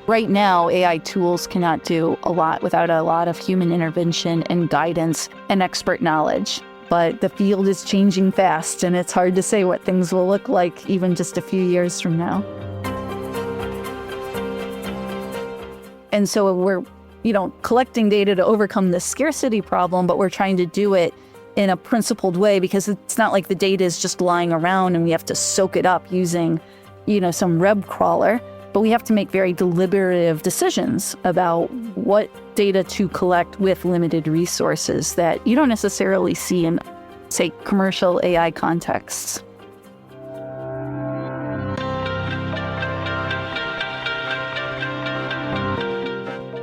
Right now, AI tools cannot do a lot without a lot of human intervention and guidance and expert knowledge. But the field is changing fast, and it's hard to say what things will look like even just a few years from now. And so we're, collecting data to overcome the scarcity problem, but we're trying to do it in a principled way, because it's not like the data is just lying around and we have to soak it up using, some web crawler. But we have to make very deliberative decisions about what data to collect with limited resources that you don't necessarily see in, say, commercial AI contexts.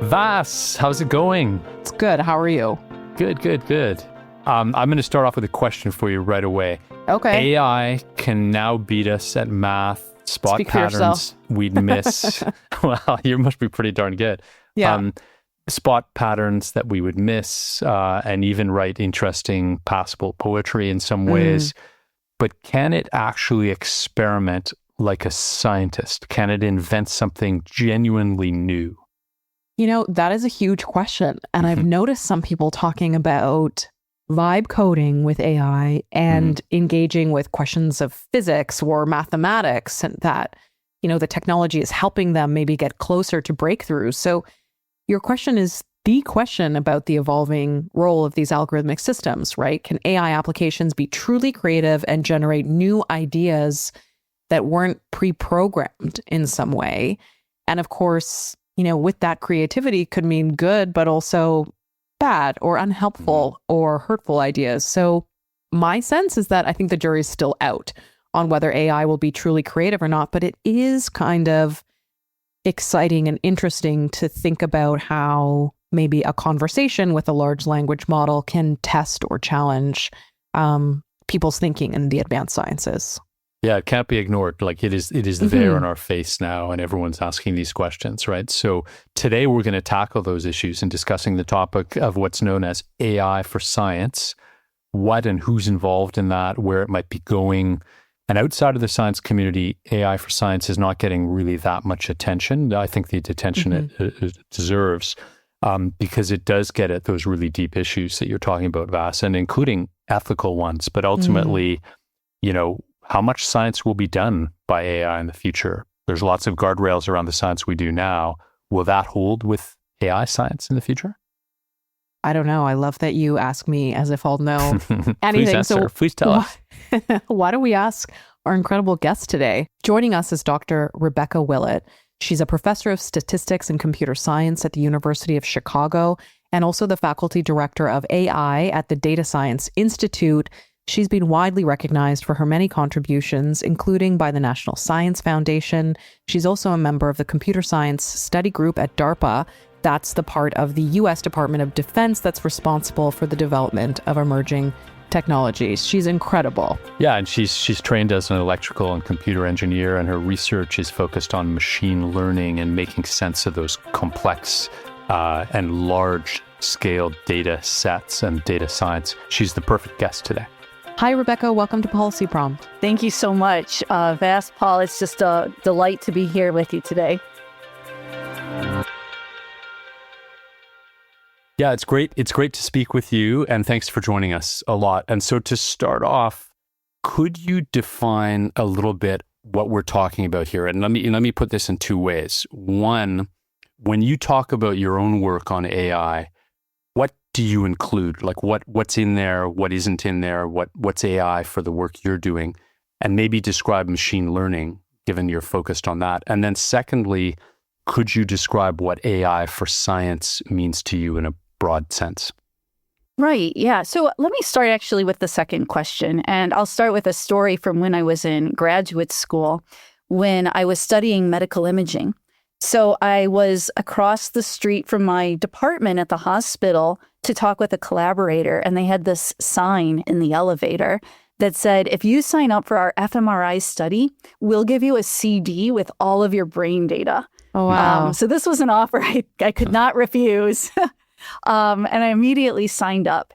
Vass, how's it going? It's good. How are you? Good. I'm going to start off with a question for you right away. Okay. AI can now beat us at math. Spot Speak patterns we'd miss. Well, you must be pretty darn good. Yeah. Spot patterns that we would miss, and even write interesting, passable poetry in some ways. But can it actually experiment like a scientist? Can it invent something genuinely new? That is a huge question. And I've noticed some people talking about vibe coding with AI and engaging with questions of physics or mathematics, and that, the technology is helping them maybe get closer to breakthroughs. So your question is the question about the evolving role of these algorithmic systems, right? Can AI applications be truly creative and generate new ideas that weren't pre-programmed in some way? And of course, with that creativity could mean good, but also bad or unhelpful or hurtful ideas. So my sense is that I think the jury's still out on whether AI will be truly creative or not, but it is kind of exciting and interesting to think about how maybe a conversation with a large language model can test or challenge people's thinking in the advanced sciences. Yeah, it can't be ignored. Like it is there in our face now, and everyone's asking these questions, right? So today we're going to tackle those issues and discussing the topic of what's known as AI for science, what and who's involved in that, where it might be going. And outside of the science community, AI for science is not getting really that much attention. I think the attention it deserves, because it does get at those really deep issues that you're talking about, Vass, and including ethical ones. But ultimately, how much science will be done by AI in the future? There's lots of guardrails around the science we do now. Will that hold with AI science in the future? I don't know. I love that you ask me as if I'll know anything. Please answer. Please tell us. Why don't we ask our incredible guest today? Joining us is Dr. Rebecca Willett. She's a professor of statistics and computer science at the University of Chicago and also the faculty director of AI at the Data Science Institute. She's been widely recognized for her many contributions, including by the National Science Foundation. She's also a member of the Computer Science Study Group at DARPA. That's the part of the U.S. Department of Defense that's responsible for the development of emerging technologies. She's incredible. Yeah, and she's trained as an electrical and computer engineer, and her research is focused on machine learning and making sense of those complex and large-scale data sets and data science. She's the perfect guest today. Hi, Rebecca. Welcome to Policy Prompt. Thank you so much, Vass, Paul. It's just a delight to be here with you today. Yeah, it's great. It's great to speak with you, and thanks for joining us a lot. And so to start off, could you define a little bit what we're talking about here? And let me put this in two ways. One, when you talk about your own work on AI, what do you include? Like what's in there, what isn't in there, what's AI for the work you're doing? And maybe describe machine learning, given you're focused on that. And then secondly, could you describe what AI for science means to you in a broad sense? Right. Yeah. So let me start actually with the second question. And I'll start with a story from when I was in graduate school, when I was studying medical imaging. So I was across the street from my department at the hospital to talk with a collaborator, and they had this sign in the elevator that said, if you sign up for our fMRI study, we'll give you a CD with all of your brain data. Oh, wow. So this was an offer I could not refuse. And I immediately signed up.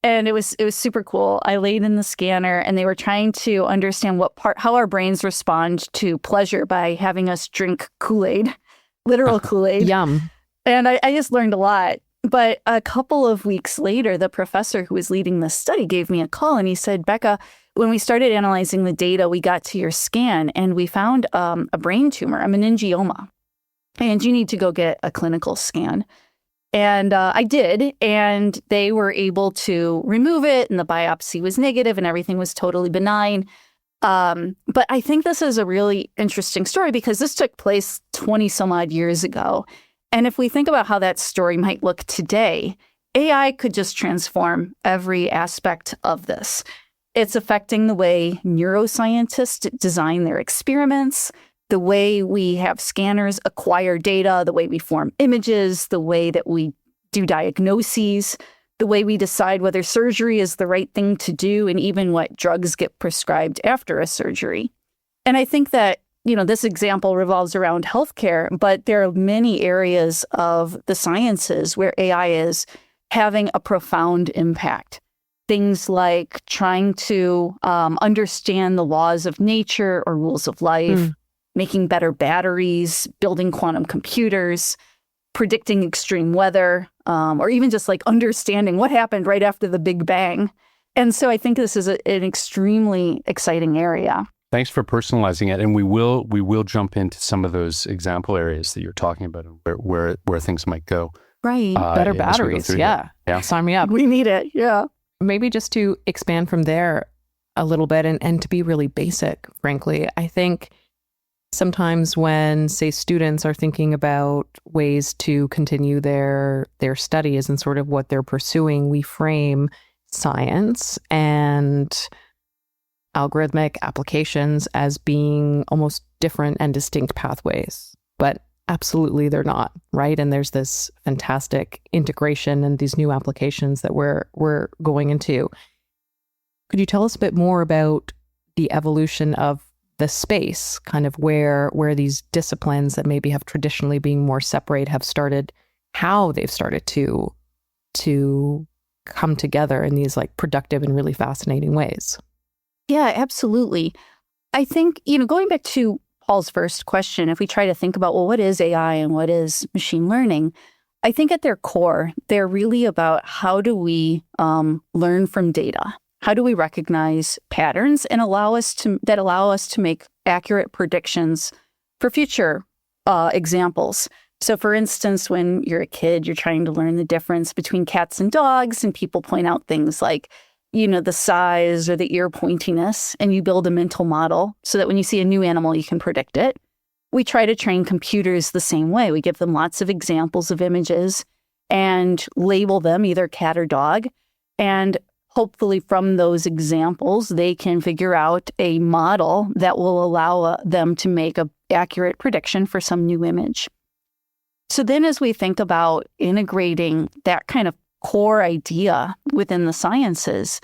And it was super cool. I laid in the scanner, and they were trying to understand how our brains respond to pleasure by having us drink Kool-Aid. literal Kool-Aid. Yum. And I just learned a lot. But a couple of weeks later, the professor who was leading this study gave me a call and he said, Becca, when we started analyzing the data, we got to your scan and we found a brain tumor, a meningioma. And you need to go get a clinical scan. And I did, and they were able to remove it, and the biopsy was negative, and everything was totally benign. But I think this is a really interesting story because this took place 20 some odd years ago. And if we think about how that story might look today, AI could just transform every aspect of this. It's affecting the way neuroscientists design their experiments, the way we have scanners acquire data, the way we form images, the way that we do diagnoses, the way we decide whether surgery is the right thing to do, and even what drugs get prescribed after a surgery. And I think that, this example revolves around healthcare, but there are many areas of the sciences where AI is having a profound impact. Things like trying to understand the laws of nature or rules of life, making better batteries, building quantum computers, predicting extreme weather, or even just like understanding what happened right after the Big Bang. And so I think this is an extremely exciting area. Thanks for personalizing it. And we will jump into some of those example areas that you're talking about and where things might go. Right. Better batteries. Yeah. Sign me up. We need it. Yeah. Maybe just to expand from there a little bit and to be really basic, frankly, I think sometimes when, say, students are thinking about ways to continue their studies and sort of what they're pursuing, we frame science and algorithmic applications as being almost different and distinct pathways. But absolutely they're not, right? And there's this fantastic integration and these new applications that we're going into. Could you tell us a bit more about the evolution of the space, kind of where these disciplines that maybe have traditionally been more separate have started, how they've started to come together in these like productive and really fascinating ways? Yeah, absolutely. I think, going back to Paul's first question, if we try to think about, well, what is AI and what is machine learning? I think at their core, they're really about how do we learn from data? How do we recognize patterns and allow us to make accurate predictions for future examples? So for instance, when you're a kid, you're trying to learn the difference between cats and dogs, and people point out things like, the size or the ear pointiness, and you build a mental model so that when you see a new animal, you can predict it. We try to train computers the same way. We give them lots of examples of images and label them either cat or dog. And hopefully from those examples, they can figure out a model that will allow them to make an accurate prediction for some new image. So then as we think about integrating that kind of core idea within the sciences,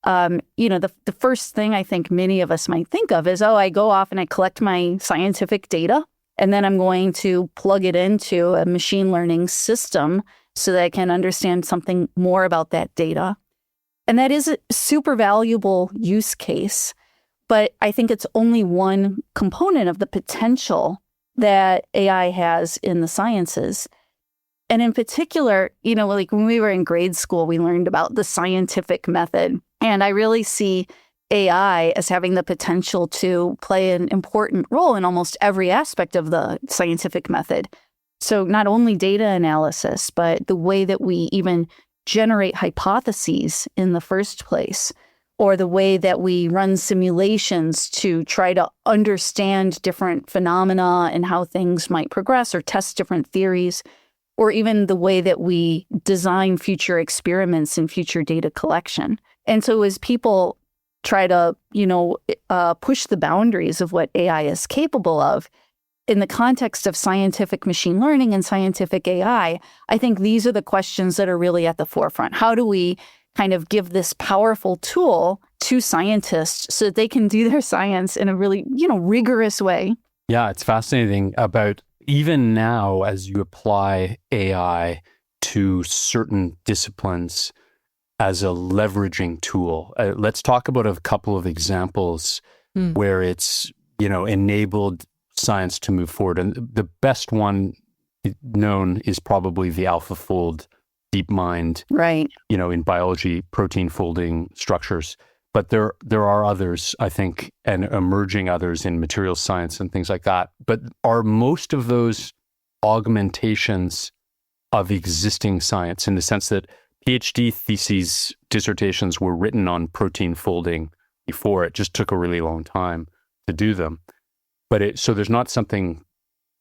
the first thing I think many of us might think of is, I go off and I collect my scientific data, and then I'm going to plug it into a machine learning system so that I can understand something more about that data. And that is a super valuable use case, but I think it's only one component of the potential that AI has in the sciences. And in particular, like when we were in grade school, we learned about the scientific method. And I really see AI as having the potential to play an important role in almost every aspect of the scientific method. So not only data analysis, but the way that we even generate hypotheses in the first place, or the way that we run simulations to try to understand different phenomena and how things might progress or test different theories, or even the way that we design future experiments and future data collection. And so as people try to, push the boundaries of what AI is capable of, in the context of scientific machine learning and scientific AI, I think these are the questions that are really at the forefront. How do we kind of give this powerful tool to scientists so that they can do their science in a really, rigorous way? Yeah, it's fascinating about even now as you apply AI to certain disciplines as a leveraging tool. Let's talk about a couple of examples where it's, enabled science to move forward. And the best one known is probably the AlphaFold DeepMind, Right. in biology, protein folding structures. But there are others, I think, and emerging others in materials science and things like that. But are most of those augmentations of existing science, in the sense that PhD theses, dissertations were written on protein folding before? It just took a really long time to do them. But so there's not something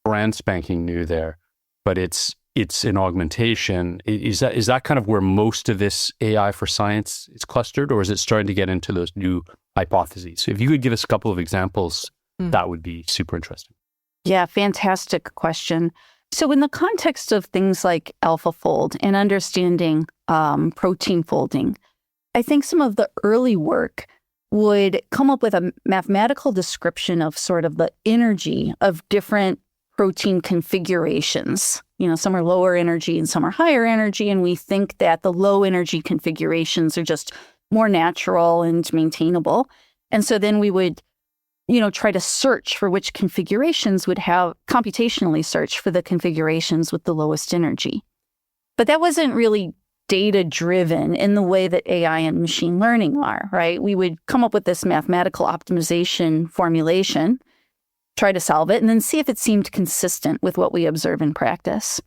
brand spanking new there, but it's an augmentation. Is that kind of where most of this AI for science is clustered, or is it starting to get into those new hypotheses? If you could give us a couple of examples, that would be super interesting. Yeah, fantastic question. So in the context of things like AlphaFold and understanding protein folding, I think some of the early work would come up with a mathematical description of sort of the energy of different protein configurations. Some are lower energy and some are higher energy, and we think that the low energy configurations are just more natural and maintainable. And so then we would, try to search for which configurations would have, computationally search for the configurations with the lowest energy. But that wasn't really data-driven in the way that AI and machine learning are, right? We would come up with this mathematical optimization formulation, try to solve it, and then see if it seemed consistent with what we observe in practice.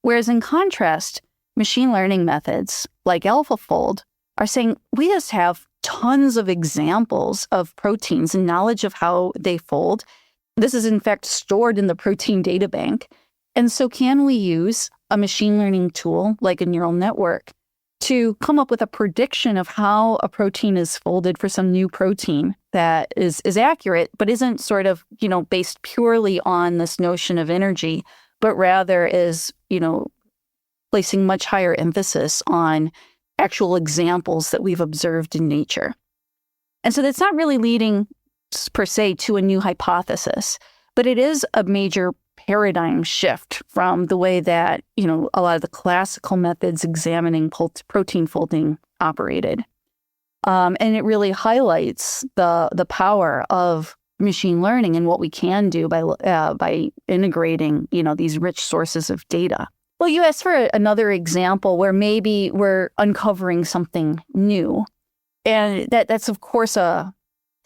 Whereas in contrast, machine learning methods like AlphaFold are saying we just have tons of examples of proteins and knowledge of how they fold. This is in fact stored in the protein data bank. And so can we use a machine learning tool like a neural network to come up with a prediction of how a protein is folded for some new protein that is accurate, but isn't sort of, based purely on this notion of energy, but rather is, placing much higher emphasis on actual examples that we've observed in nature. And so that's not really leading per se to a new hypothesis, but it is a major paradigm shift from the way that, a lot of the classical methods examining protein folding operated. And it really highlights the power of machine learning and what we can do by integrating, these rich sources of data. Well, you asked for another example where maybe we're uncovering something new. And that's, of course, a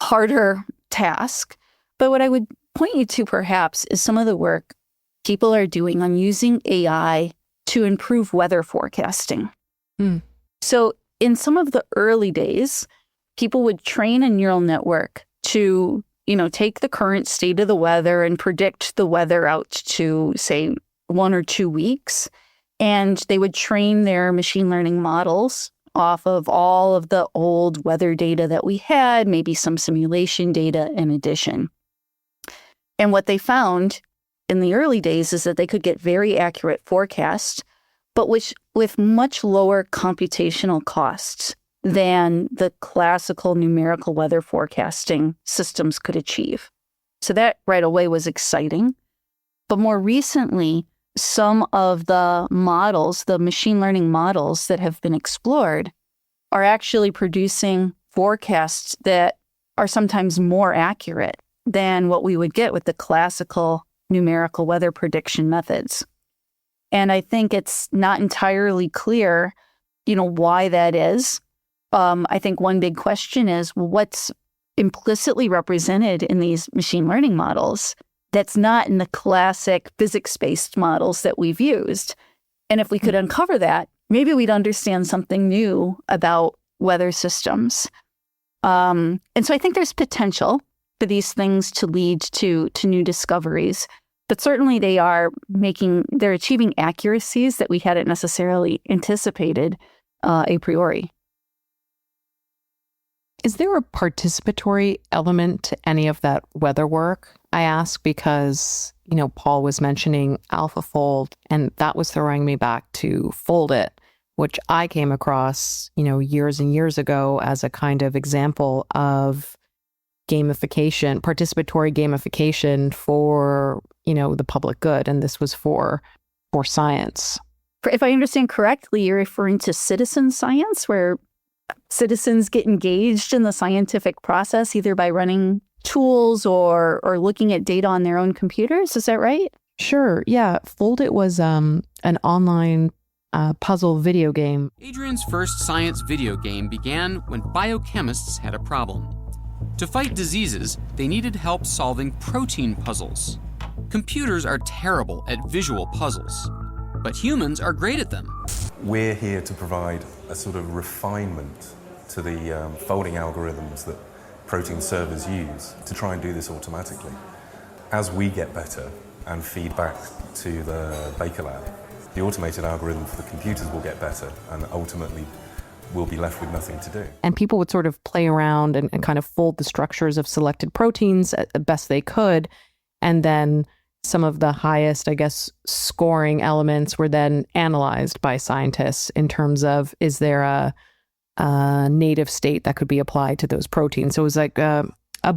harder task. But what I would point you to perhaps is some of the work people are doing on using AI to improve weather forecasting. So in some of the early days, people would train a neural network to, take the current state of the weather and predict the weather out to, say, 1 or 2 weeks. And they would train their machine learning models off of all of the old weather data that we had, maybe some simulation data in addition. And what they found in the early days is that they could get very accurate forecasts, but with much lower computational costs than the classical numerical weather forecasting systems could achieve. So that right away was exciting. But more recently, some of the models, the machine learning models that have been explored, are actually producing forecasts that are sometimes more accurate than what we would get with the classical numerical weather prediction methods. And I think it's not entirely clear, why that is. I think one big question is what's implicitly represented in these machine learning models that's not in the classic physics-based models that we've used. And if we could uncover that, maybe we'd understand something new about weather systems. And so I think there's potential for these things to lead to new discoveries. But certainly they're achieving accuracies that we hadn't necessarily anticipated a priori. Is there a participatory element to any of that weather work? I ask because, Paul was mentioning AlphaFold, and that was throwing me back to FoldIt, which I came across, years and years ago as a kind of example of gamification, participatory gamification for, the public good. And this was for science. If I understand correctly, you're referring to citizen science, where citizens get engaged in the scientific process, either by running tools or looking at data on their own computers. Is that right? Sure. Yeah. FoldIt was an online puzzle video game. Adrian's first science video game began when biochemists had a problem. To fight diseases, they needed help solving protein puzzles. Computers are terrible at visual puzzles, but humans are great at them. We're here to provide a sort of refinement to the folding algorithms that protein servers use to try and do this automatically. As we get better and feed back to the Baker Lab, the automated algorithm for the computers will get better and ultimately we'll be left with nothing to do. And people would sort of play around and kind of fold the structures of selected proteins as best they could. And then some of the highest, I guess, scoring elements were then analyzed by scientists in terms of, is there a native state that could be applied to those proteins? So it was like a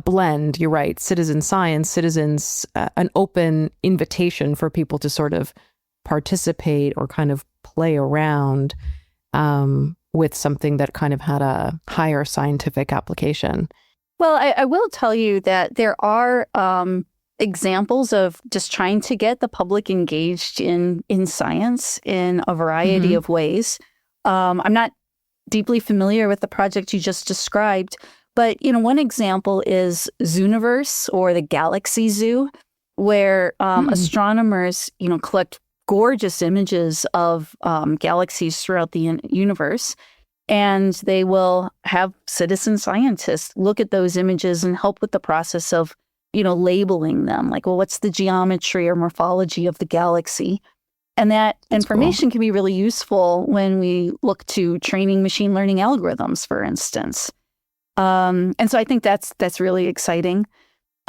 blend, you're right, citizen science, citizens, an open invitation for people to sort of participate or kind of play around with something that kind of had a higher scientific application. Well, I will tell you that there are examples of just trying to get the public engaged in science in a variety of ways. I'm not deeply familiar with the project you just described, but one example is Zooniverse, or the Galaxy Zoo, where astronomers collect gorgeous images of galaxies throughout the universe, and they will have citizen scientists look at those images and help with the process of labeling them, like, well, what's the geometry or morphology of the galaxy? And that information can be really useful when we look to training machine learning algorithms, for instance. And so I think that's really exciting.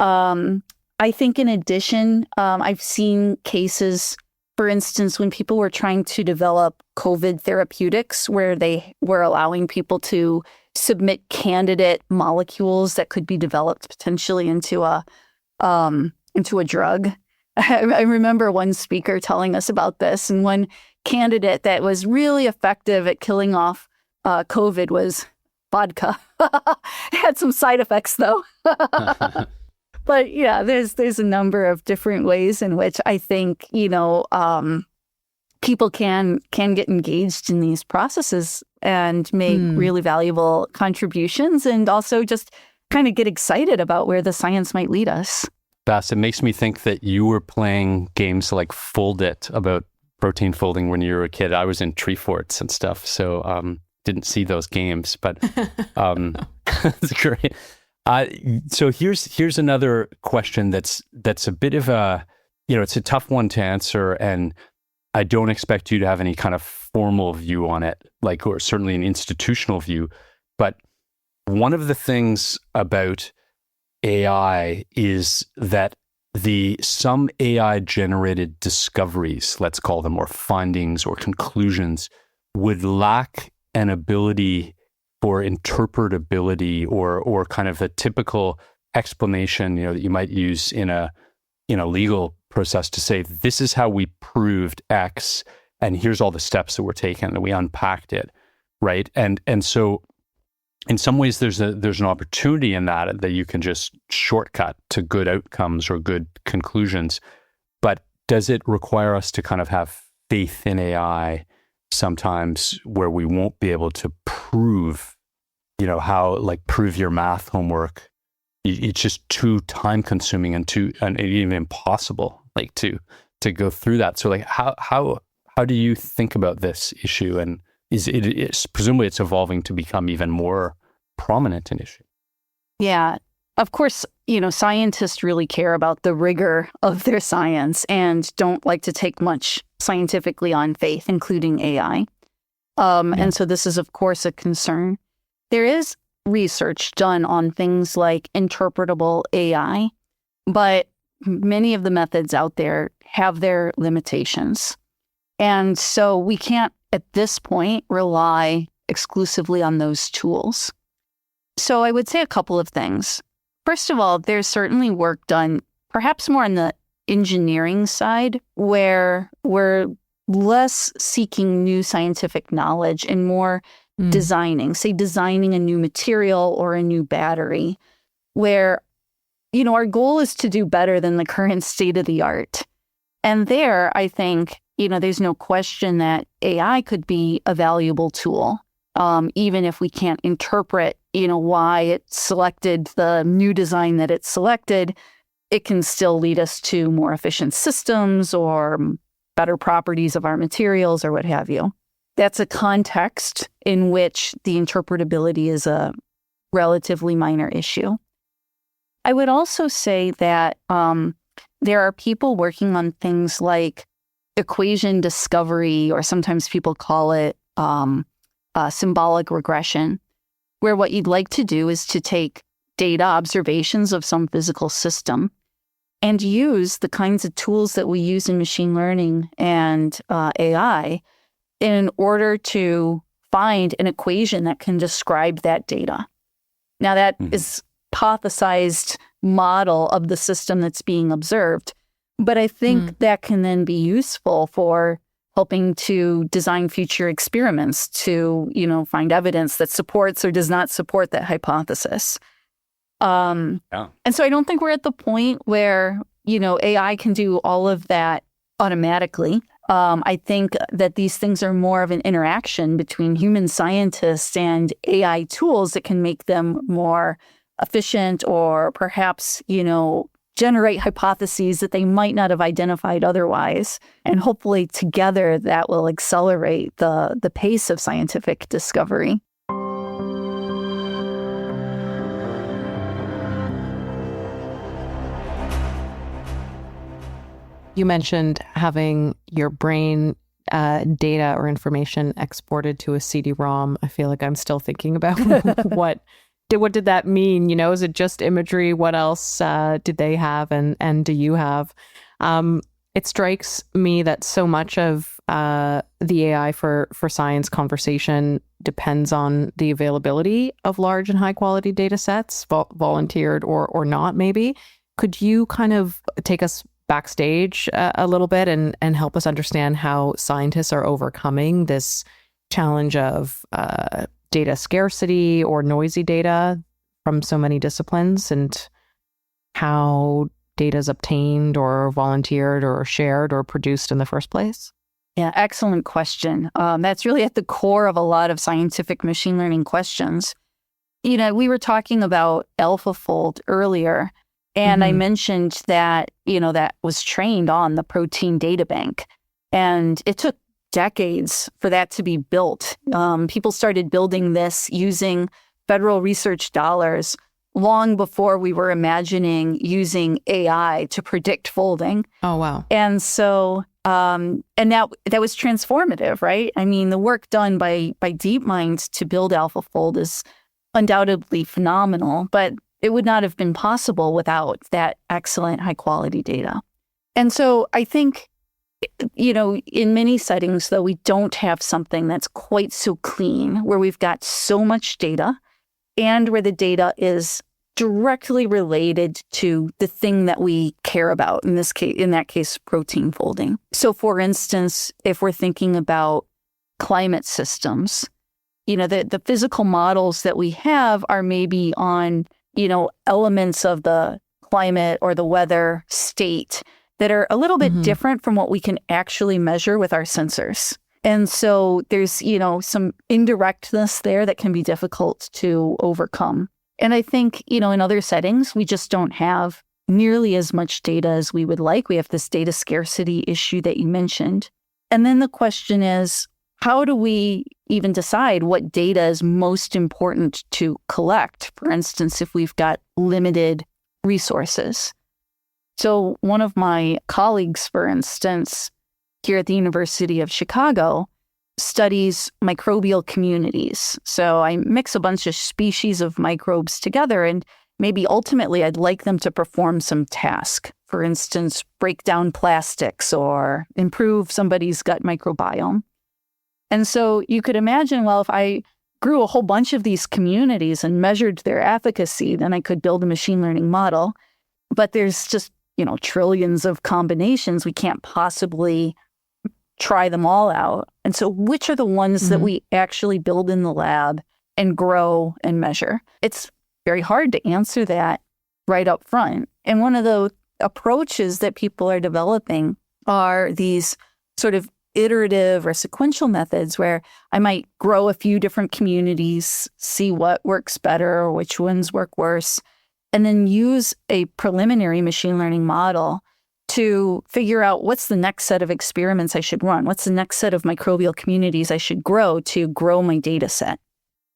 I think in addition, I've seen cases, for instance, when people were trying to develop COVID therapeutics, where they were allowing people to submit candidate molecules that could be developed potentially into a drug. I remember one speaker telling us about this, and one candidate that was really effective at killing off COVID was vodka. It had some side effects, though. But yeah, there's a number of different ways in which I think people can get engaged in these processes and make really valuable contributions, and also just kind of get excited about where the science might lead us. Vass, it makes me think that you were playing games like FoldIt about protein folding when you were a kid. I was in tree forts and stuff, so didn't see those games, but it's great. So here's another question that's a bit of a, it's a tough one to answer, and I don't expect you to have any kind of formal view on it, or certainly an institutional view. But one of the things about AI is that some AI generated discoveries, let's call them, or findings or conclusions, would lack an ability for interpretability or kind of a typical explanation, that you might use in a legal process to say, this is how we proved X, and here's all the steps that were taken, and we unpacked it, right? And so in some ways there's an opportunity in that you can just shortcut to good outcomes or good conclusions. But does it require us to kind of have faith in AI sometimes, where we won't be able to prove, prove your math homework? It's just too time consuming and even impossible, to go through that. So how do you think about this issue? And presumably it's evolving to become even more prominent an issue? Yeah, of course, scientists really care about the rigor of their science and don't like to take much scientifically on faith, including AI. And so this is, of course, a concern. There is research done on things like interpretable AI, but many of the methods out there have their limitations. And so we can't, at this point, rely exclusively on those tools. So I would say a couple of things. First of all, there's certainly work done, perhaps more on the engineering side, where we're less seeking new scientific knowledge and more designing a new material or a new battery, where, our goal is to do better than the current state of the art. And there, I think, there's no question that AI could be a valuable tool, even if we can't interpret, why it selected the new design that it selected. It can still lead us to more efficient systems or better properties of our materials or what have you. That's a context in which the interpretability is a relatively minor issue. I would also say that there are people working on things like equation discovery, or sometimes people call it symbolic regression, where what you'd like to do is to take data observations of some physical system and use the kinds of tools that we use in machine learning and AI in order to find an equation that can describe that data. Now, that is hypothesized model of the system that's being observed, but I think that can then be useful for helping to design future experiments to, find evidence that supports or does not support that hypothesis. And so I don't think we're at the point where, AI can do all of that automatically. I think that these things are more of an interaction between human scientists and AI tools that can make them more efficient, or perhaps, generate hypotheses that they might not have identified otherwise. And hopefully together that will accelerate the pace of scientific discovery. You mentioned having your brain data or information exported to a CD-ROM. I feel like I'm still thinking about what did that mean? Is it just imagery? What else did they have and do you have? It strikes me that so much of the AI for science conversation depends on the availability of large and high quality data sets, volunteered or not, maybe. Could you kind of take us backstage a little bit and help us understand how scientists are overcoming this challenge of data scarcity or noisy data from so many disciplines, and how data is obtained or volunteered or shared or produced in the first place? Yeah, excellent question. That's really at the core of a lot of scientific machine learning questions. We were talking about AlphaFold earlier, and I mentioned that, that was trained on the protein data bank. And it took decades for that to be built. People started building this using federal research dollars long before we were imagining using AI to predict folding. Oh, wow. And so, and that was transformative, right? I mean, the work done by DeepMind to build AlphaFold is undoubtedly phenomenal, but it would not have been possible without that excellent high quality data. And so I think, in many settings, though, we don't have something that's quite so clean, where we've got so much data and where the data is directly related to the thing that we care about, in that case, protein folding. So for instance, if we're thinking about climate systems, the physical models that we have are maybe on, elements of the climate or the weather state that are a little bit different from what we can actually measure with our sensors. And so there's, some indirectness there that can be difficult to overcome. And I think, in other settings, we just don't have nearly as much data as we would like. We have this data scarcity issue that you mentioned. And then the question is, how do we even decide what data is most important to collect? For instance, if we've got limited resources. So one of my colleagues, for instance, here at the University of Chicago, studies microbial communities. So I mix a bunch of species of microbes together, and maybe ultimately I'd like them to perform some task. For instance, break down plastics or improve somebody's gut microbiome. And so you could imagine, well, if I grew a whole bunch of these communities and measured their efficacy, then I could build a machine learning model. But there's just, trillions of combinations. We can't possibly try them all out. And so which are the ones that we actually build in the lab and grow and measure? It's very hard to answer that right up front. And one of the approaches that people are developing are these sort of iterative or sequential methods where I might grow a few different communities, see what works better or which ones work worse, and then use a preliminary machine learning model to figure out what's the next set of experiments I should run, what's the next set of microbial communities I should grow to grow my data set.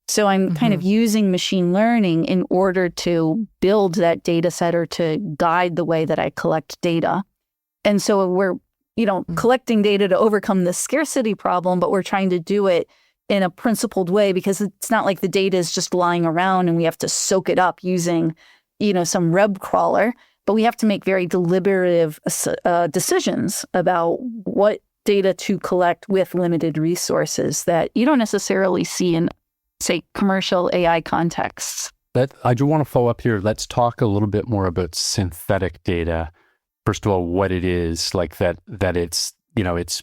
So I'm kind of using machine learning in order to build that data set or to guide the way that I collect data. And so we're collecting data to overcome the scarcity problem, but we're trying to do it in a principled way because it's not like the data is just lying around and we have to soak it up using, some web crawler, but we have to make very deliberative decisions about what data to collect with limited resources that you don't necessarily see in, say, commercial AI contexts. I do want to follow up here. Let's talk a little bit more about synthetic data. First of all, what it is, like that it's, it's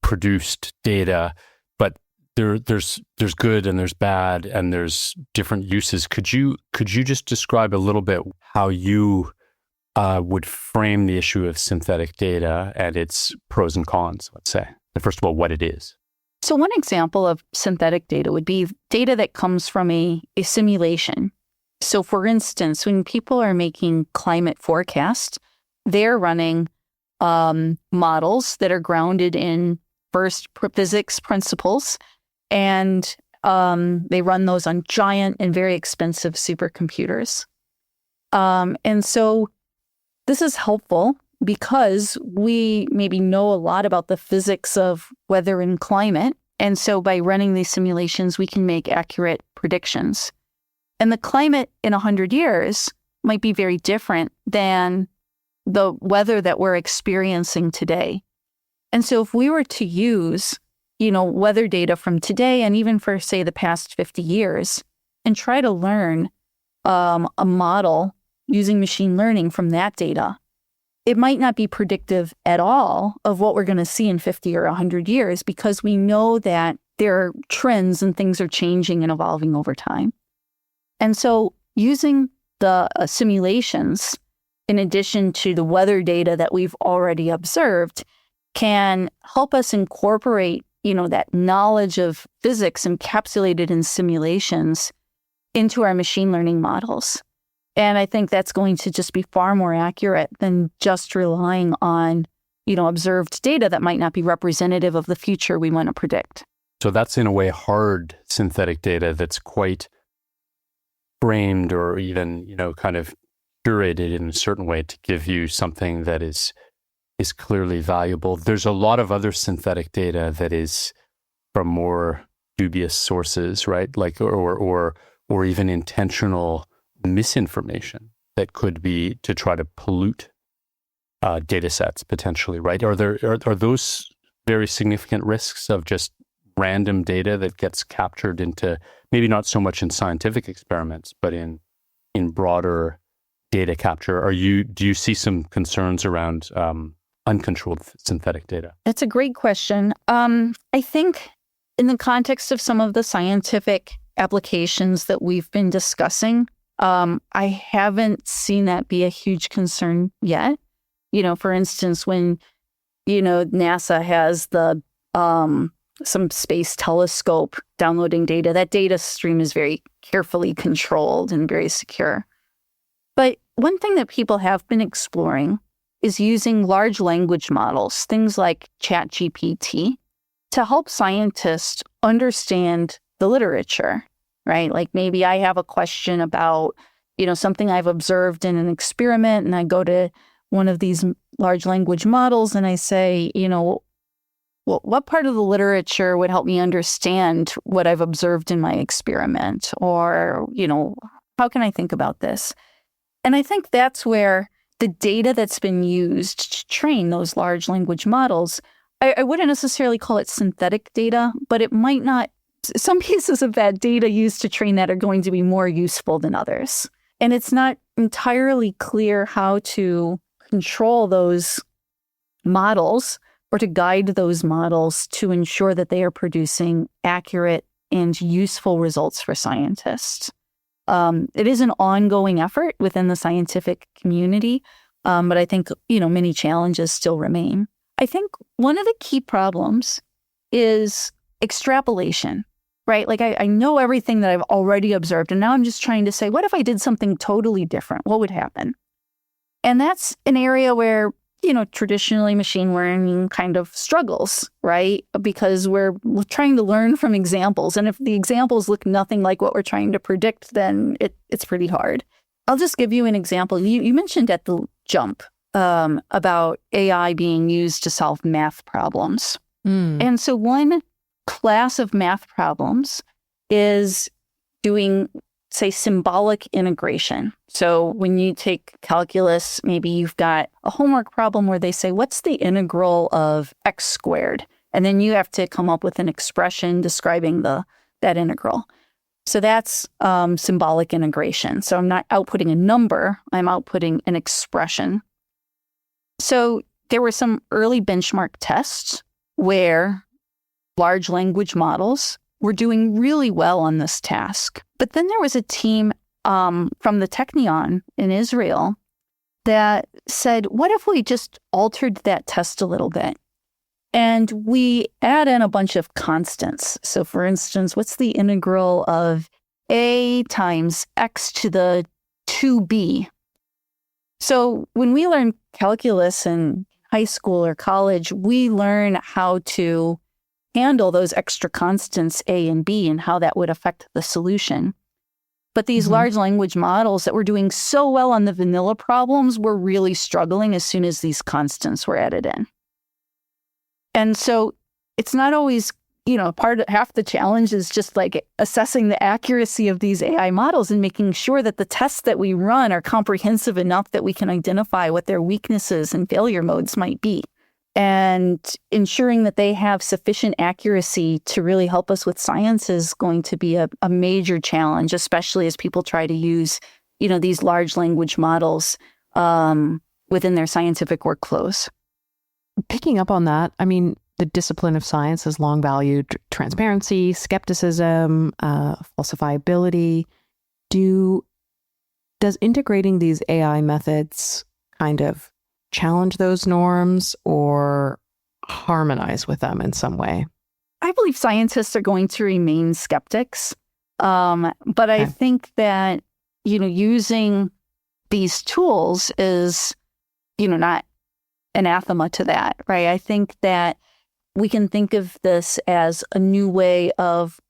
produced data, but there's good and there's bad and there's different uses. Could you just describe a little bit how you would frame the issue of synthetic data and its pros and cons, let's say? And first of all, what it is. So one example of synthetic data would be data that comes from a simulation. So for instance, when people are making climate forecasts, they're running models that are grounded in first physics principles, and they run those on giant and very expensive supercomputers. And so this is helpful because we maybe know a lot about the physics of weather and climate. And so by running these simulations, we can make accurate predictions. And the climate in 100 years might be very different than the weather that we're experiencing today. And so if we were to use, weather data from today and even for, say, the past 50 years and try to learn a model using machine learning from that data, it might not be predictive at all of what we're going to see in 50 or 100 years because we know that there are trends and things are changing and evolving over time. And so using the simulations, in addition to the weather data that we've already observed, can help us incorporate, that knowledge of physics encapsulated in simulations into our machine learning models. And I think that's going to just be far more accurate than just relying on, observed data that might not be representative of the future we want to predict. So that's in a way hard synthetic data that's quite framed or even, kind of curated in a certain way to give you something that is clearly valuable. There's a lot of other synthetic data that is from more dubious sources, right? Like or even intentional misinformation that could be to try to pollute data sets potentially, right? Are those very significant risks of just random data that gets captured into maybe not so much in scientific experiments, but in broader data capture? Do you see some concerns around uncontrolled synthetic data? That's a great question. I think in the context of some of the scientific applications that we've been discussing, I haven't seen that be a huge concern yet. For instance, when, NASA has the some space telescope downloading data, that data stream is very carefully controlled and very secure. But one thing that people have been exploring is using large language models, things like ChatGPT, to help scientists understand the literature, right? Like maybe I have a question about, something I've observed in an experiment, and I go to one of these large language models and I say, what part of the literature would help me understand what I've observed in my experiment? Or, how can I think about this? And I think that's where the data that's been used to train those large language models, I wouldn't necessarily call it synthetic data, but it might not, some pieces of that data used to train that are going to be more useful than others. And it's not entirely clear how to control those models or to guide those models to ensure that they are producing accurate and useful results for scientists. It is an ongoing effort within the scientific community, but I think, many challenges still remain. I think one of the key problems is extrapolation, right? Like I know everything that I've already observed, and now I'm just trying to say, what if I did something totally different? What would happen? And that's an area where, traditionally machine learning kind of struggles, right? Because we're trying to learn from examples. And if the examples look nothing like what we're trying to predict, then it's pretty hard. I'll just give you an example. You mentioned at the jump about AI being used to solve math problems. And so one class of math problems is doing, say, symbolic integration. So when you take calculus, maybe you've got a homework problem where they say, what's the integral of x squared? And then you have to come up with an expression describing that integral. So that's symbolic integration. So I'm not outputting a number, I'm outputting an expression. So there were some early benchmark tests where large language models were doing really well on this task. But then there was a team from the Technion in Israel that said, what if we just altered that test a little bit? And we add in a bunch of constants. So for instance, what's the integral of a times x to the 2b? So when we learn calculus in high school or college, we learn how to handle those extra constants a and b and how that would affect the solution. But these large language models that were doing so well on the vanilla problems were really struggling as soon as these constants were added in. And so it's not always, half the challenge is just like assessing the accuracy of these AI models and making sure that the tests that we run are comprehensive enough that we can identify what their weaknesses and failure modes might be. And ensuring that they have sufficient accuracy to really help us with science is going to be a major challenge, especially as people try to use, these large language models within their scientific workflows. Picking up on that, I mean, the discipline of science has long valued transparency, skepticism, falsifiability. Does integrating these AI methods kind of challenge those norms or harmonize with them in some way? I believe scientists are going to remain skeptics. But I think that, using these tools is, not anathema to that, right? I think that we can think of this as a new way of,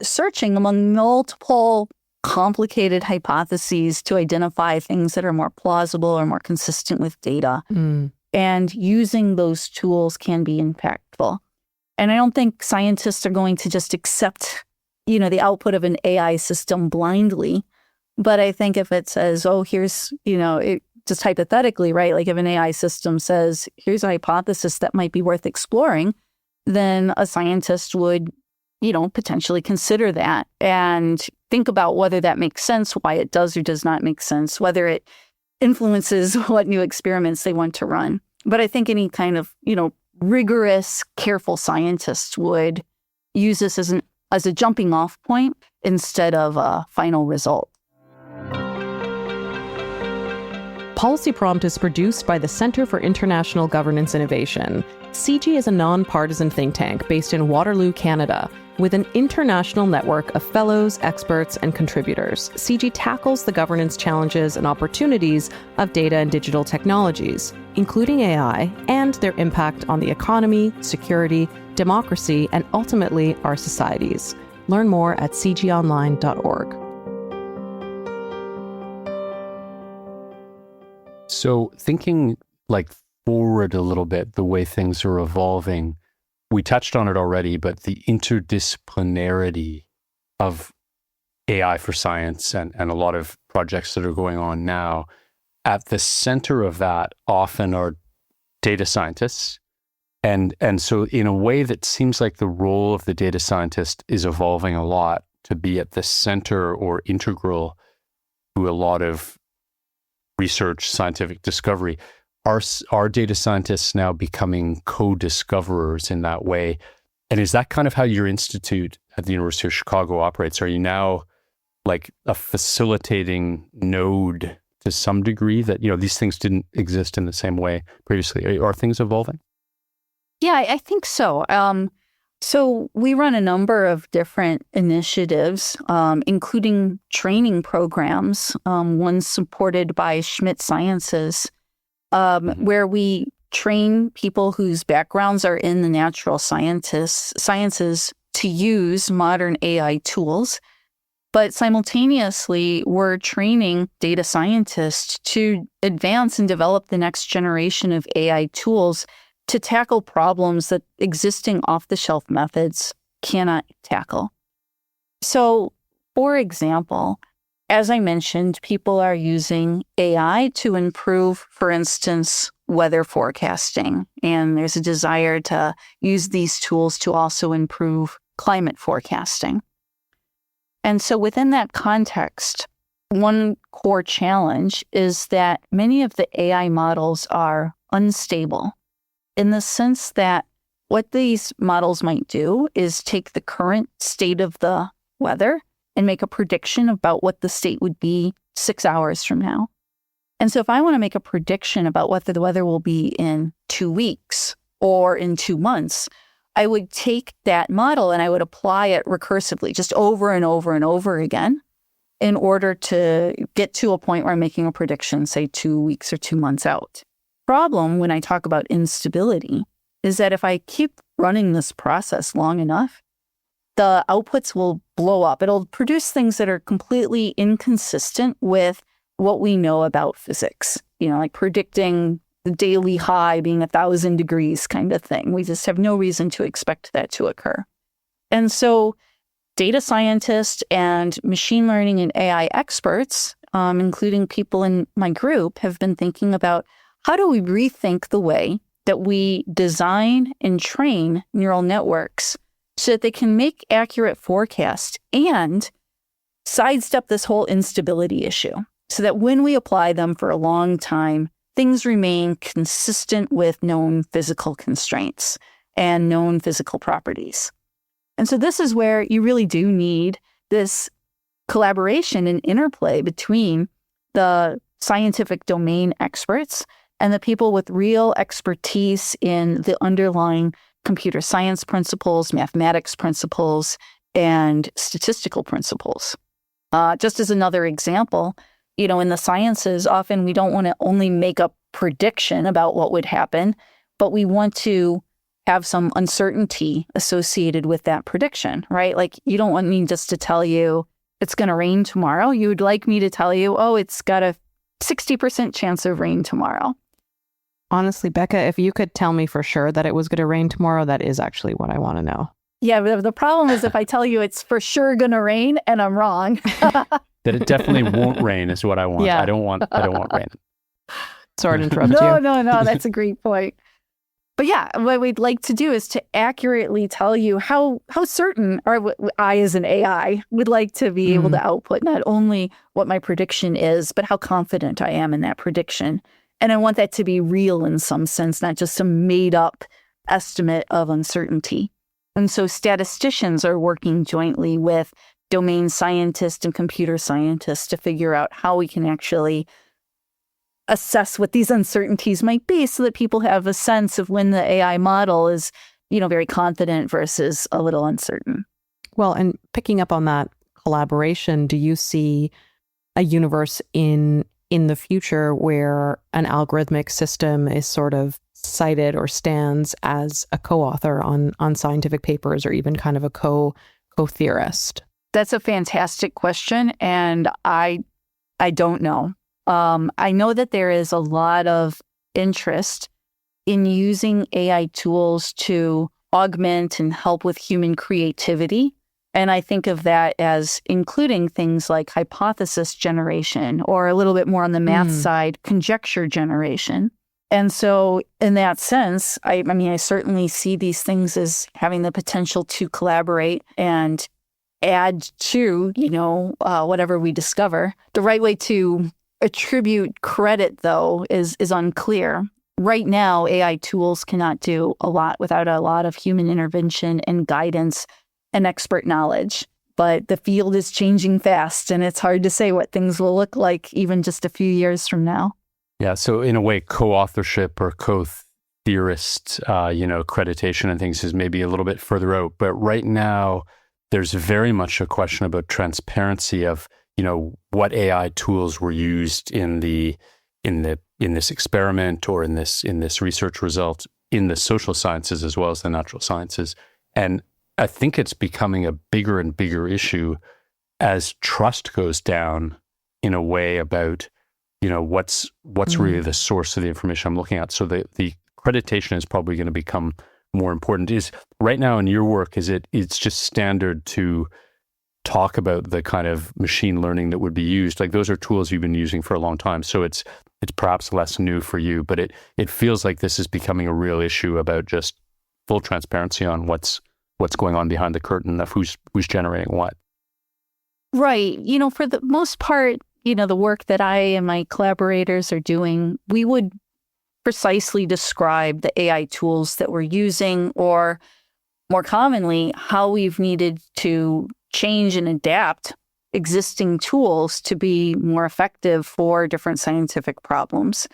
searching among multiple complicated hypotheses to identify things that are more plausible or more consistent with data. And using those tools can be impactful. And I don't think scientists are going to just accept, the output of an AI system blindly. But I think if it says, here's, just hypothetically, right? Like if an AI system says, here's a hypothesis that might be worth exploring, then a scientist would, potentially consider that and think about whether that makes sense, why it does or does not make sense, whether it influences what new experiments they want to run. But I think any kind of, rigorous, careful scientist would use this as a jumping off point instead of a final result. Policy Prompt is produced by the Centre for International Governance Innovation. CG is a non-partisan think tank based in Waterloo, Canada, with an international network of fellows, experts, and contributors. CG tackles the governance challenges and opportunities of data and digital technologies, including AI, and their impact on the economy, security, democracy, and ultimately our societies. Learn more at cgonline.org. So thinking forward a little bit, the way things are evolving, we touched on it already, but the interdisciplinarity of AI for science and a lot of projects that are going on now, at the center of that often are data scientists. And so in a way that seems like the role of the data scientist is evolving a lot to be at the center or integral to a lot of research, scientific discovery. Are data scientists now becoming co-discoverers in that way? And is that kind of how your institute at the University of Chicago operates? Are you now like a facilitating node to some degree that, these things didn't exist in the same way previously? Are things evolving? Yeah, I think so. So we run a number of different initiatives, including training programs, one supported by Schmidt Sciences, where we train people whose backgrounds are in the natural sciences to use modern AI tools. But simultaneously, we're training data scientists to advance and develop the next generation of AI tools to tackle problems that existing off-the-shelf methods cannot tackle. So, for example, as I mentioned, people are using AI to improve, for instance, weather forecasting. And there's a desire to use these tools to also improve climate forecasting. And so within that context, one core challenge is that many of the AI models are unstable in the sense that what these models might do is take the current state of the weather and make a prediction about what the state would be 6 hours from now. And so if I want to make a prediction about what the weather will be in 2 weeks or in 2 months, I would take that model and I would apply it recursively, just over and over and over again, in order to get to a point where I'm making a prediction, say 2 weeks or 2 months out. Problem when I talk about instability is that if I keep running this process long enough, the outputs will blow up. It'll produce things that are completely inconsistent with what we know about physics, like predicting the daily high being 1,000 degrees kind of thing. We just have no reason to expect that to occur. And so data scientists and machine learning and AI experts, including people in my group, have been thinking about how do we rethink the way that we design and train neural networks so that they can make accurate forecasts and sidestep this whole instability issue so that when we apply them for a long time, things remain consistent with known physical constraints and known physical properties. And so this is where you really do need this collaboration and interplay between the scientific domain experts and the people with real expertise in the underlying computer science principles, mathematics principles, and statistical principles. Just as another example, in the sciences, often we don't want to only make a prediction about what would happen, but we want to have some uncertainty associated with that prediction, right? Like you don't want me just to tell you it's going to rain tomorrow. You would like me to tell you, oh, it's got a 60% chance of rain tomorrow. Honestly, Becca, if you could tell me for sure that it was going to rain tomorrow, that is actually what I want to know. Yeah, but the problem is if I tell you it's for sure going to rain and I'm wrong. That it definitely won't rain is what I want. Yeah. I don't want rain. Sorry to interrupt you. No, that's a great point. But yeah, what we'd like to do is to accurately tell you how certain, or I as an AI would like to be able to output not only what my prediction is, but how confident I am in that prediction. And I want that to be real in some sense, not just some made up estimate of uncertainty. And so statisticians are working jointly with domain scientists and computer scientists to figure out how we can actually assess what these uncertainties might be so that people have a sense of when the AI model is, very confident versus a little uncertain. Well, and picking up on that collaboration, do you see a universe in the future where an algorithmic system is sort of cited or stands as a co-author on scientific papers or even kind of a co-theorist? That's a fantastic question, and I don't know. I know that there is a lot of interest in using AI tools to augment and help with human creativity. And I think of that as including things like hypothesis generation, or a little bit more on the math side, conjecture generation. And so in that sense, I certainly see these things as having the potential to collaborate and add to, whatever we discover. The right way to attribute credit, though, is unclear. Right now, AI tools cannot do a lot without a lot of human intervention and guidance and expert knowledge. But the field is changing fast, and it's hard to say what things will look like even just a few years from now. Yeah, so in a way, co-authorship or theorist, accreditation and things is maybe a little bit further out. But right now, there's very much a question about transparency of, what AI tools were used in this experiment or in this research result in the social sciences as well as the natural sciences. And I think it's becoming a bigger and bigger issue as trust goes down in a way about, what's really the source of the information I'm looking at. So the accreditation is probably going to become more important. Is right now in your work, it's just standard to talk about the kind of machine learning that would be used? Like those are tools you've been using for a long time. So it's perhaps less new for you, but it feels like this is becoming a real issue about just full transparency on what's going on behind the curtain of who's generating what. Right. For the most part, the work that I and my collaborators are doing, we would precisely describe the AI tools that we're using, or more commonly, how we've needed to change and adapt existing tools to be more effective for different scientific problems.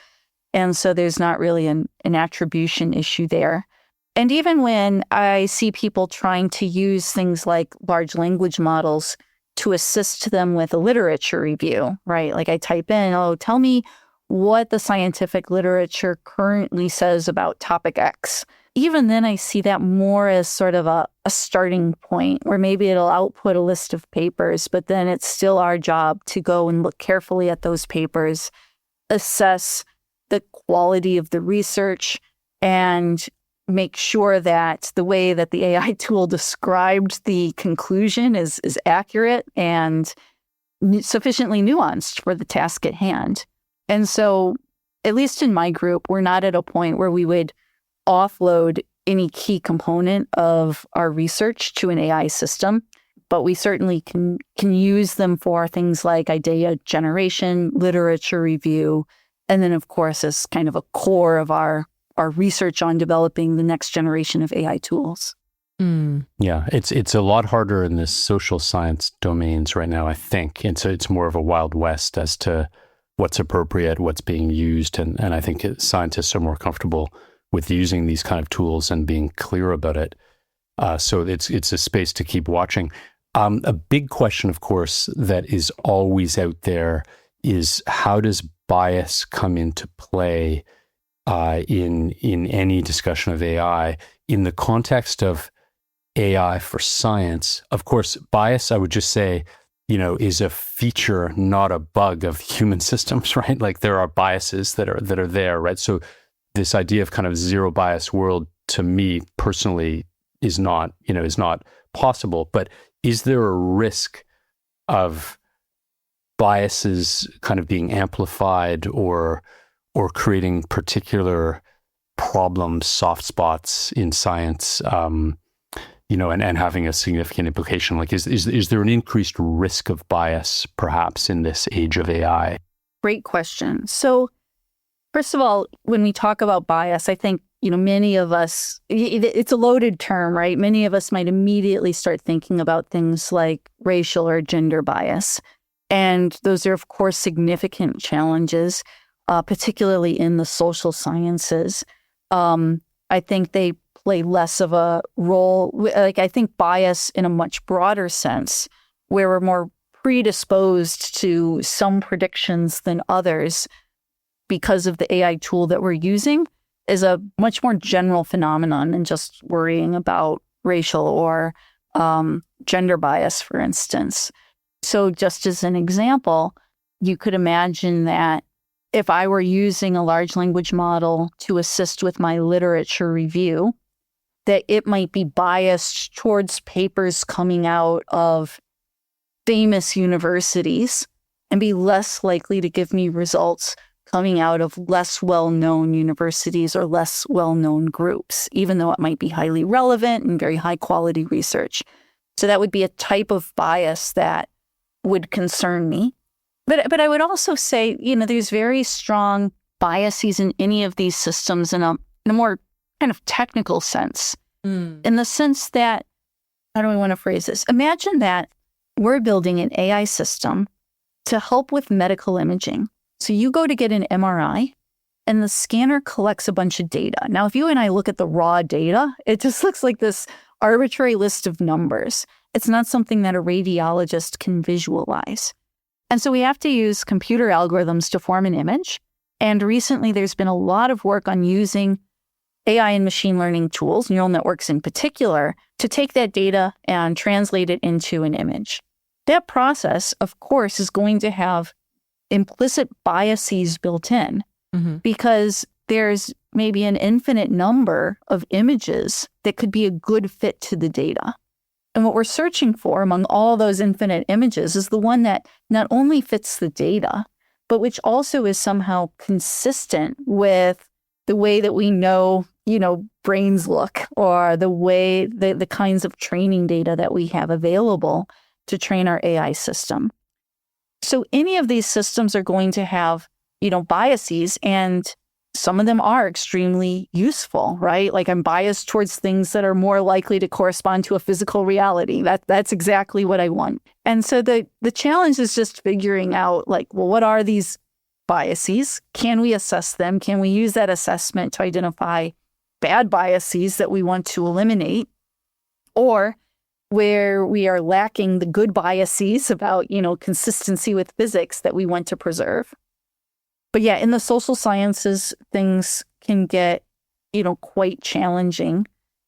And so there's not really an attribution issue there. And even when I see people trying to use things like large language models to assist them with a literature review, right? Like I type in, tell me what the scientific literature currently says about topic X. Even then, I see that more as sort of a starting point where maybe it'll output a list of papers, but then it's still our job to go and look carefully at those papers, assess the quality of the research, and make sure that the way that the AI tool described the conclusion is accurate and sufficiently nuanced for the task at hand. And so, at least in my group, we're not at a point where we would offload any key component of our research to an AI system, but we certainly can use them for things like idea generation, literature review, and then, of course, as kind of a core of our research on developing the next generation of AI tools. Yeah, it's a lot harder in the social science domains right now, I think. And so it's more of a Wild West as to what's appropriate, what's being used. And I think scientists are more comfortable with using these kind of tools and being clear about it. So it's a space to keep watching. A big question, of course, that is always out there is how does bias come into play in any discussion of AI in the context of AI for science? Of course, bias, I would just say, is a feature, not a bug of human systems, right? Like there are biases that are there, right? So this idea of kind of zero bias world, to me personally, is not possible. But is there a risk of biases kind of being amplified or creating particular problems, soft spots in science, and having a significant implication? Like, is there an increased risk of bias, perhaps, in this age of AI? Great question. So, first of all, when we talk about bias, I think, many of us, it's a loaded term, right? Many of us might immediately start thinking about things like racial or gender bias. And those are, of course, significant challenges, particularly in the social sciences. I think they play less of a role. Like, I think bias in a much broader sense, where we're more predisposed to some predictions than others because of the AI tool that we're using, is a much more general phenomenon than just worrying about racial or gender bias, for instance. So just as an example, you could imagine that if I were using a large language model to assist with my literature review, that it might be biased towards papers coming out of famous universities and be less likely to give me results coming out of less well-known universities or less well-known groups, even though it might be highly relevant and very high-quality research. So that would be a type of bias that would concern me. But I would also say, there's very strong biases in any of these systems in a more kind of technical sense, in the sense that, how do I want to phrase this? Imagine that we're building an AI system to help with medical imaging. So you go to get an MRI, and the scanner collects a bunch of data. Now, if you and I look at the raw data, it just looks like this arbitrary list of numbers. It's not something that a radiologist can visualize. And so we have to use computer algorithms to form an image. And recently, there's been a lot of work on using AI and machine learning tools, neural networks in particular, to take that data and translate it into an image. That process, of course, is going to have implicit biases built in because there's maybe an infinite number of images that could be a good fit to the data. And what we're searching for among all those infinite images is the one that not only fits the data, but which also is somehow consistent with the way that we know, brains look, or the way the kinds of training data that we have available to train our AI system. So any of these systems are going to have, biases, and some of them are extremely useful, right? Like I'm biased towards things that are more likely to correspond to a physical reality. That's exactly what I want. And so the challenge is just figuring out what are these biases? Can we assess them? Can we use that assessment to identify bad biases that we want to eliminate? Or where we are lacking the good biases about, consistency with physics that we want to preserve. But yeah, in the social sciences, things can get, quite challenging.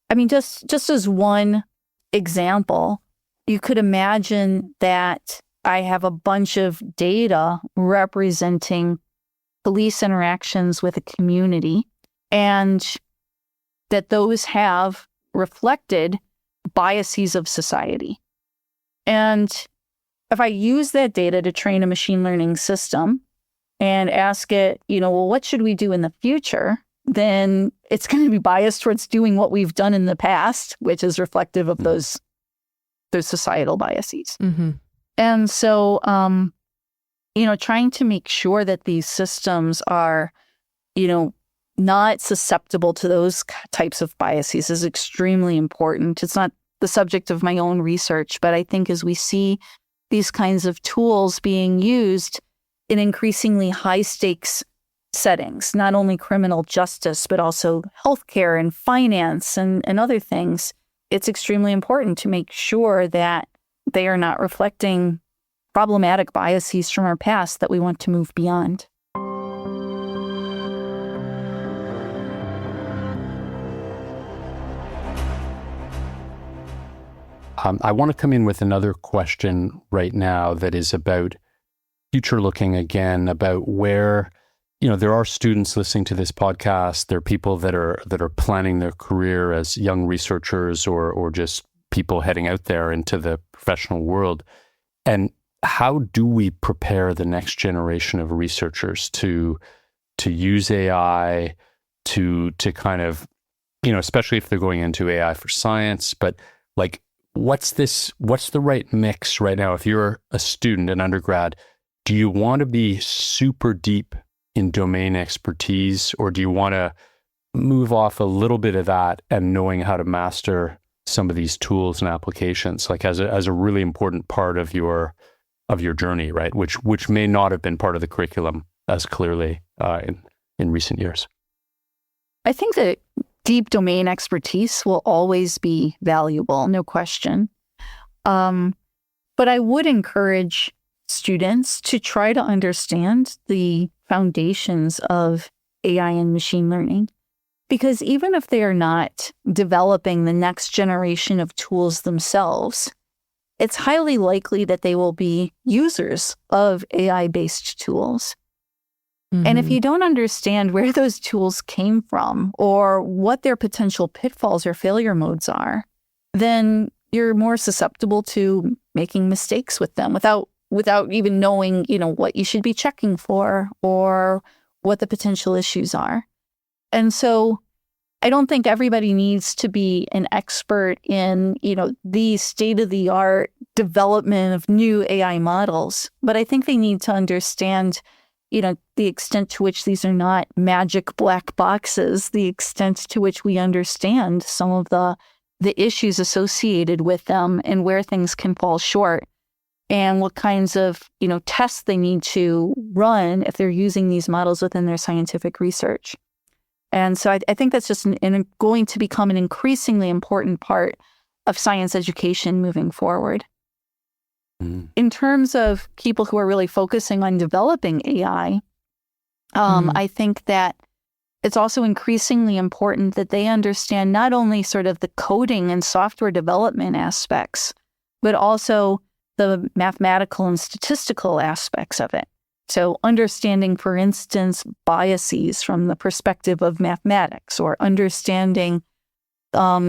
I mean, just as one example, you could imagine that I have a bunch of data representing police interactions with a community, and that those have reflected biases of society. And if I use that data to train a machine learning system and ask it, what should we do in the future? Then it's going to be biased towards doing what we've done in the past, which is reflective of those societal biases. And so, trying to make sure that these systems are, not susceptible to those types of biases is extremely important. It's not the subject of my own research, but I think as we see these kinds of tools being used in increasingly high stakes settings, not only criminal justice, but also healthcare and finance and other things, it's extremely important to make sure that they are not reflecting problematic biases from our past that we want to move beyond. I want to come in with another question right now that is about future looking again, about where, there are students listening to this podcast. There are people that are planning their career as young researchers or just people heading out there into the professional world. And how do we prepare the next generation of researchers to use AI, to kind of, especially if they're going into AI for science, but what's the right mix right now? If you're a student, an undergrad, do you want to be super deep in domain expertise, or do you want to move off a little bit of that and knowing how to master some of these tools and applications, as a really important part of your journey, right? Which may not have been part of the curriculum as clearly in recent years. I think that deep domain expertise will always be valuable, no question. But I would encourage students to try to understand the foundations of AI and machine learning, because even if they are not developing the next generation of tools themselves, it's highly likely that they will be users of AI-based tools. And if you don't understand where those tools came from or what their potential pitfalls or failure modes are, then you're more susceptible to making mistakes with them without even knowing, what you should be checking for or what the potential issues are. And so I don't think everybody needs to be an expert in, the state-of-the-art development of new AI models, but I think they need to understand the extent to which these are not magic black boxes, the extent to which we understand some of the issues associated with them and where things can fall short. and what kinds of, tests they need to run if they're using these models within their scientific research. And so I think that's just going to become an increasingly important part of science education moving forward. In terms of people who are really focusing on developing AI, I think that it's also increasingly important that they understand not only sort of the coding and software development aspects, but also the mathematical and statistical aspects of it. So understanding, for instance, biases from the perspective of mathematics, or understanding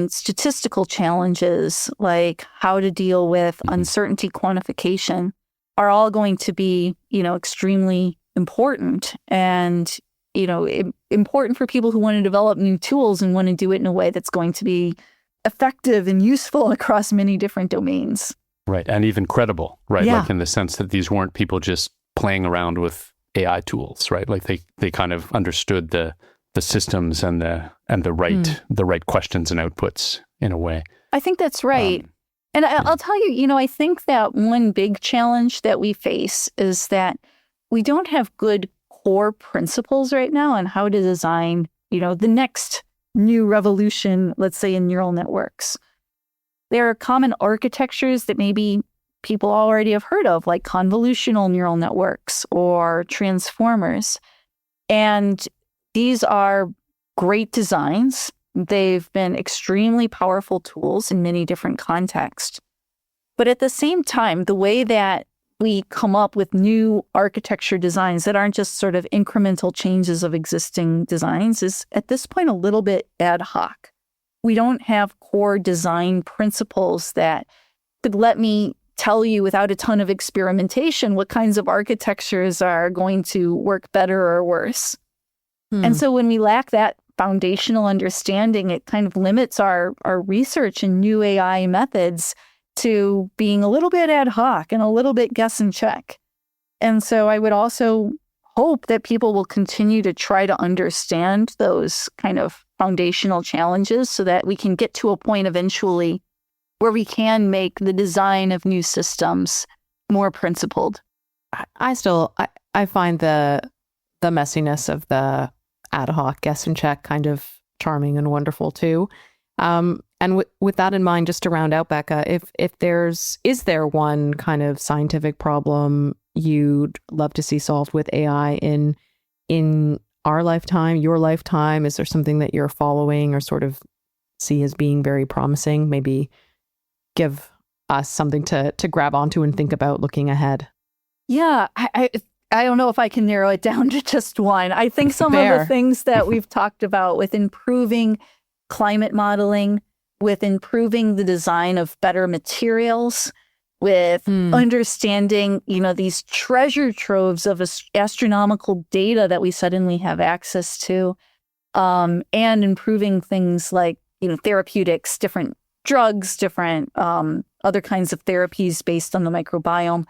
statistical challenges like how to deal with uncertainty quantification are all going to be, extremely important, and, important for people who want to develop new tools and want to do it in a way that's going to be effective and useful across many different domains. Right. And even credible, right? Yeah. Like in the sense that these weren't people just playing around with AI tools, right? Like they kind of understood the systems and the right questions and outputs in a way. I think that's right. And I'll tell you, I think that one big challenge that we face is that we don't have good core principles right now on how to design, the next new revolution, let's say in neural networks. There are common architectures that maybe people already have heard of, like convolutional neural networks or transformers. And these are great designs. They've been extremely powerful tools in many different contexts. But at the same time, the way that we come up with new architecture designs that aren't just sort of incremental changes of existing designs is at this point a little bit ad hoc. We don't have core design principles that could let me tell you without a ton of experimentation what kinds of architectures are going to work better or worse. And so when we lack that foundational understanding, it kind of limits our research in new AI methods to being a little bit ad hoc and a little bit guess and check. And so I would also hope that people will continue to try to understand those kind of foundational challenges so that we can get to a point eventually where we can make the design of new systems more principled. I find the messiness of the ad hoc guess and check kind of charming and wonderful too. And with that in mind, just to round out, Becca, is there one kind of scientific problem you'd love to see solved with AI in our lifetime, your lifetime? Is there something that you're following or sort of see as being very promising? Maybe give us something to grab onto and think about looking ahead. Yeah, I don't know if I can narrow it down to just one. I think some of the things that we've talked about with improving climate modeling, with improving the design of better materials, with understanding, these treasure troves of astronomical data that we suddenly have access to, and improving things like, therapeutics, different drugs, different other kinds of therapies based on the microbiome.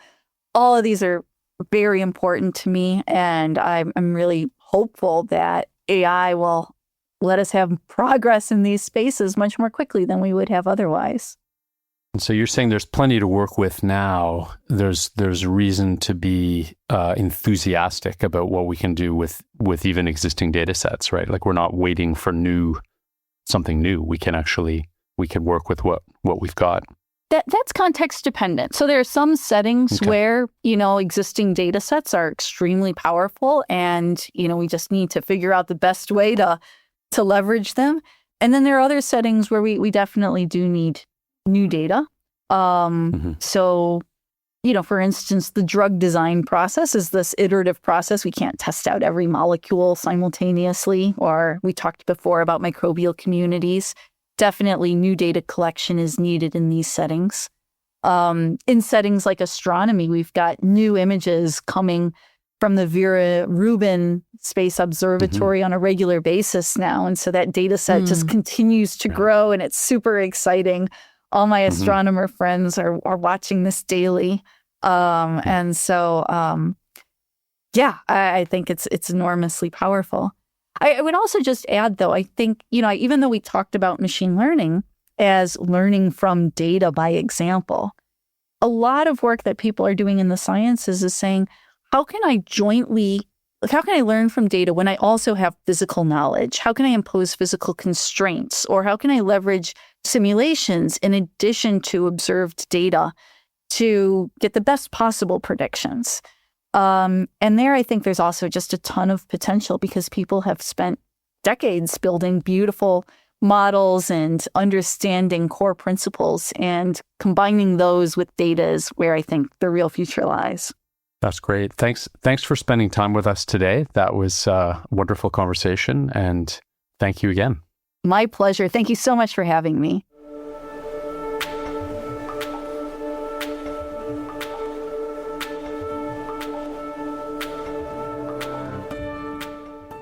All of these are very important to me, and I'm really hopeful that AI will let us have progress in these spaces much more quickly than we would have otherwise. And so you're saying there's plenty to work with now. There's reason to be enthusiastic about what we can do with even existing data sets, right? Like we're not waiting for something new. We can work with what we've got. That's context dependent. So there are some settings where, existing data sets are extremely powerful and, we just need to figure out the best way to leverage them. And then there are other settings where we definitely do need new data. So, for instance, the drug design process is this iterative process. We can't test out every molecule simultaneously, or we talked before about microbial communities. Definitely new data collection is needed in these settings. In settings like astronomy, we've got new images coming from the Vera Rubin Space Observatory on a regular basis now. And so that data set just continues to grow, and it's super exciting. All my astronomer friends are watching this daily. And so, I think it's enormously powerful. I would also just add, though, I think, even though we talked about machine learning as learning from data by example, a lot of work that people are doing in the sciences is saying, how can I learn from data when I also have physical knowledge? How can I impose physical constraints? Or how can I leverage simulations in addition to observed data to get the best possible predictions? And there, I think there's also just a ton of potential because people have spent decades building beautiful models and understanding core principles, and combining those with data is where I think the real future lies. That's great. Thanks for spending time with us today. That was a wonderful conversation, and thank you again. My pleasure. Thank you so much for having me.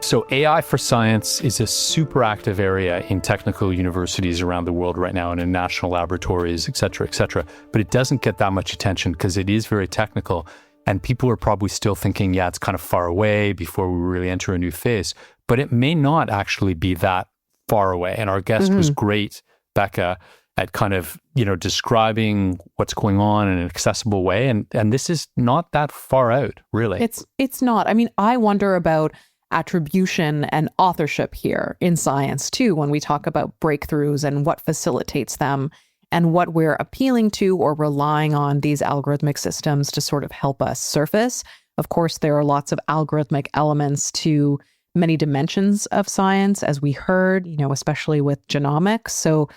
So AI for science is a super active area in technical universities around the world right now and in national laboratories, et cetera, but it doesn't get that much attention because it is very technical. And people are probably still thinking, yeah, it's kind of far away before we really enter a new phase. But it may not actually be that far away. And our guest was great, Becca, at kind of, describing what's going on in an accessible way. And this is not that far out, really. It's not. I mean, I wonder about attribution and authorship here in science too, when we talk about breakthroughs and what facilitates them and what we're appealing to or relying on these algorithmic systems to sort of help us surface. Of course, there are lots of algorithmic elements to many dimensions of science, as we heard, especially with genomics. So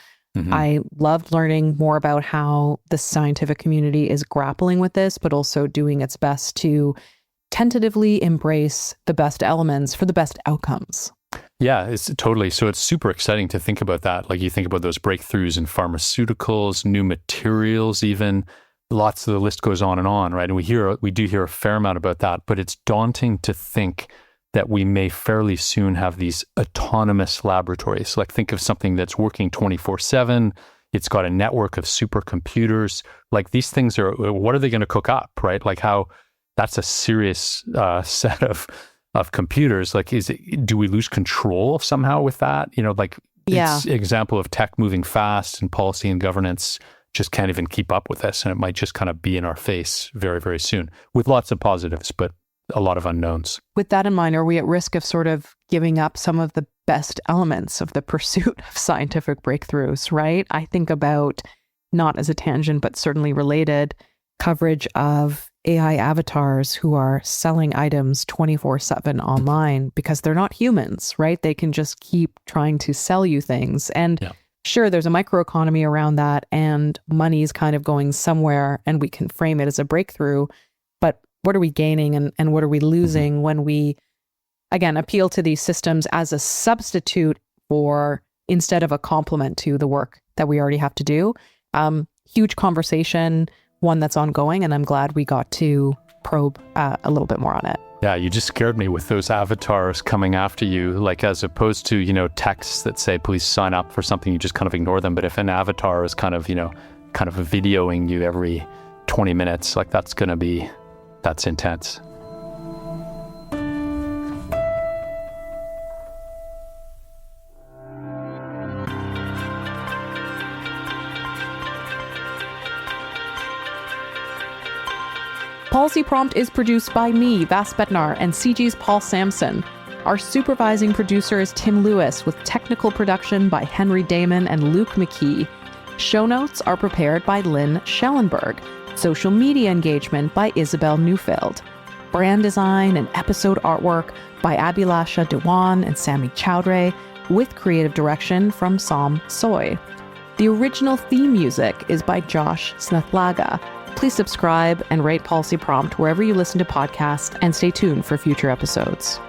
I loved learning more about how the scientific community is grappling with this, but also doing its best to tentatively embrace the best elements for the best outcomes. Yeah, it's totally. So it's super exciting to think about that. Like you think about those breakthroughs in pharmaceuticals, new materials, even lots of the list goes on, right? And we do hear a fair amount about that, but it's daunting to think that we may fairly soon have these autonomous laboratories. Like think of something that's working 24/7. It's got a network of supercomputers. Like these things what are they going to cook up, right? Like that's a serious set of computers. Like, do we lose control somehow with that? It's an example of tech moving fast and policy and governance just can't even keep up with this. And it might just kind of be in our face very, very soon with lots of positives, but a lot of unknowns. With that in mind, are we at risk of sort of giving up some of the best elements of the pursuit of scientific breakthroughs, right? I think about, not as a tangent, but certainly related, coverage of AI avatars who are selling items 24/7 online because they're not humans, right? They can just keep trying to sell you things. And sure, there's a microeconomy around that and money's kind of going somewhere and we can frame it as a breakthrough. But what are we gaining and what are we losing when we, again, appeal to these systems as a substitute for, instead of a complement to the work that we already have to do? Huge conversation, one that's ongoing, and I'm glad we got to probe a little bit more on it. Yeah, you just scared me with those avatars coming after you, like as opposed to, texts that say, please sign up for something, you just kind of ignore them. But if an avatar is kind of videoing you every 20 minutes, like that's intense. Policy Prompt is produced by me, Vass Bednar, and CG's Paul Samson. Our supervising producer is Tim Lewis, with technical production by Henry Damon and Luke McKee. Show notes are prepared by Lynn Schellenberg. Social media engagement by Isabel Neufeld. Brand design and episode artwork by Abhilasha Dewan and Sami Chowdhury, with creative direction from Sam Soy. The original theme music is by Josh Snathlaga. Please subscribe and rate Policy Prompt wherever you listen to podcasts, and stay tuned for future episodes.